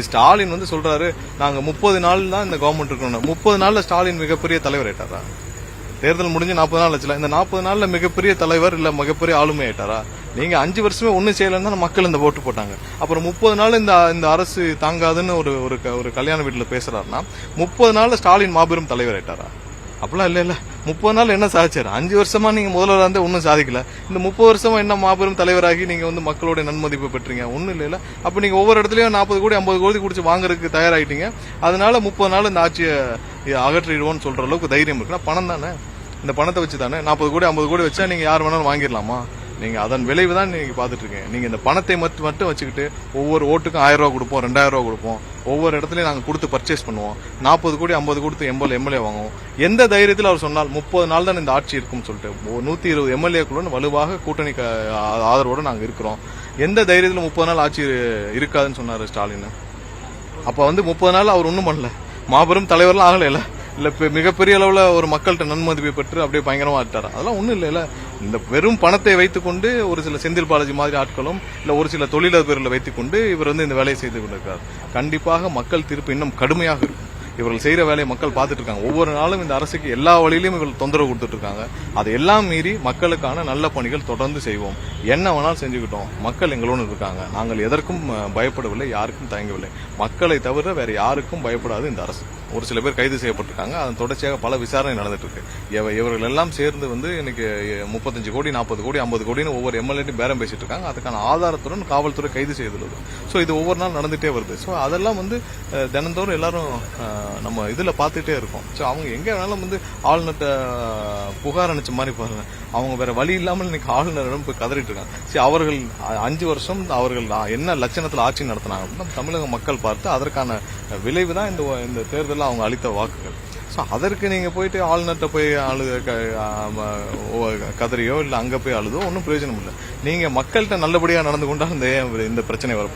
ஸ்டாலின் வந்து சொல்றாரு நாங்க 30 நாள் தான் இந்த கவர்மெண்ட் இருக்கணும். 30 நாள்ல ஸ்டாலின் மிகப்பெரிய தலைவர் ஆயிட்டாரா? தேர்தல் முடிஞ்சு 40 நாள் ஆச்சுல. இந்த 40 நாள்ல மிகப்பெரிய தலைவர் இல்ல மிகப்பெரிய ஆளுமை ஆயிட்டாரா? நீங்க 5 வருஷமே ஒன்னும் செய்யலன்னு மக்கள் இந்த ஓட்டு போட்டாங்க. அப்புறம் 30 நாள் இந்த அரசு தாங்காதுன்னு ஒரு கல்யாண வீட்டுல பேசுறாருன்னா 30 நாள்ல ஸ்டாலின் மாபெரும் தலைவர் ஆயிட்டாரா? அப்படிலாம் இல்ல 30 நாள் என்ன சாதிச்சாரு? 5 வருஷமா நீங்க முதல்வராக இருந்தே ஒன்னும் சாதிக்கல. இந்த 30 வருஷமா என்ன மாபெரும் தலைவராகி நீங்க வந்து மக்களோட நன்மதிப்பு பெற்றீங்க? ஒன்னும் இல்ல. அப்ப நீங்க ஒவ்வொரு இடத்துலயும் 40 கோடி 50 கோடி குடிச்சு வாங்குறதுக்கு தயாராயிட்டீங்க. அதனால 30 நாள் இந்த ஆட்சியை அகற்றிடுவோம்னு சொல்ற அளவுக்கு தைரியம் இருக்குன்னா பணம் தானே. இந்த பணத்தை வச்சு தானே 40 கோடி 50 கோடி வச்சா நீங்க யார் வேணாலும் வாங்கிடலாமா? நீங்க அதன் விளைவு தான் நீங்க பாத்துட்டு இருக்கீங்க. நீங்க இந்த பணத்தை மட்டும் வச்சுக்கிட்டு ஒவ்வொரு ஓட்டுக்கும் 1000 ரூபாய் கொடுப்போம், 2000 ரூபாய் கொடுப்போம், ஒவ்வொரு இடத்துலயும் நாங்க கொடுத்து பர்ச்சேஸ் பண்ணுவோம், 40 கோடி 50 கொடுத்து எம்எல்ஏ வாங்குவோம். எந்த தைரியத்தில் அவர் சொன்னால் 30 நாள் தான் இந்த ஆட்சி இருக்கும்னு சொல்லிட்டு 120 எம்எல்ஏக்களுடன் வலுவாக கூட்டணி ஆதரவோடு நாங்க இருக்கிறோம். எந்த தைரியத்தில் 30 நாள் ஆட்சி இருக்காதுன்னு சொன்னாரு ஸ்டாலின்? அப்ப வந்து 30 நாள் அவர் ஒன்னும் பண்ணல, மாபெரும் தலைவர்லாம் ஆகல இல்ல மிகப்பெரிய அளவுல ஒரு மக்கள்கிட்ட நன்மதிப்பை பெற்று அப்படியே பயங்கரமா ஆட்டாரு. அதெல்லாம் ஒண்ணும் இல்ல. இந்த வெறும் பணத்தை வைத்துக்கொண்டு ஒரு சில செந்தில் பாலாஜி மாதிரி ஆட்களும் இல்ல ஒரு சில தொழிலதிபர்களை வைத்துக்கொண்டு இவர் வந்து இந்த வேலையை செய்து கொண்டிருக்கிறார். கண்டிப்பாக மக்கள் தீர்ப்பு இன்னும் கடுமையாக இருக்கும். இவர்கள் செய்யற வேலையை மக்கள் பார்த்துட்டு இருக்காங்க. ஒவ்வொரு நாளும் இந்த அரசுக்கு எல்லா வழியிலும் இவர்கள் தொந்தரவு கொடுத்துட்டு இருக்காங்க. அதையெல்லாம் மீறி மக்களுக்கான நல்ல பணிகள் தொடர்ந்து செய்வோம். என்ன வேணாலும் செஞ்சுக்கிட்டோம். மக்கள் எங்களோடு இருக்காங்க. நாங்கள் எதற்கும் பயப்படவில்லை, யாருக்கும் தயங்கவில்லை. மக்களை தவிர வேற யாருக்கும் பயப்படாது இந்த அரசு. ஒரு சில பேர் கைது செய்யப்பட்டிருக்காங்க. அதன் தொடர்ச்சியாக பல விசாரணை நடந்துட்டு இருக்கு. இவர்கள் எல்லாம் சேர்ந்து வந்து இன்னைக்கு 35 கோடி 40 கோடி 50 கோடின்னு ஒவ்வொரு எம்எல்ஏட்டும் பேரம் பேசிட்டு இருக்காங்க. அதுக்கான ஆதாரத்துடன் காவல்துறை கைது செய்துள்ளது. சோ இது ஒவ்வொரு நாள் நடந்துட்டே வருது. சோ அதெல்லாம் வந்து தினந்தோறும் எல்லாரும் நம்ம இதுல பாத்துட்டே இருக்கோம். சோ அவங்க எங்க வேணாலும் வந்து ஆளுநர்கிட்ட புகார் அனுப்பிச்ச மாதிரி பாருங்க. அவங்க வேற வழி இல்லாமல் இன்னைக்கு ஆளுநரிடம் போய் கதறிட்டு இருக்காங்க. சரி, அவர்கள் 5 வருஷம் அவர்கள் என்ன லட்சணத்தில் ஆட்சி நடத்தினாங்க அப்படின்னு தமிழக மக்கள் பார்த்து அதற்கான விளைவு தான் இந்த தேர்தலில் அவங்க அளித்த வாக்குகள். சோ அதற்கு நீங்க போயிட்டு ஆளுநர்கிட்ட போய் கதறியோ இல்ல அங்க போய் அழுதோ ஒன்னும் பிரயோஜனம் இல்லை. நீங்க மக்கள்கிட்ட நல்லபடியா நடந்து கொண்டா இந்த பிரச்சனை வரப்போகுது.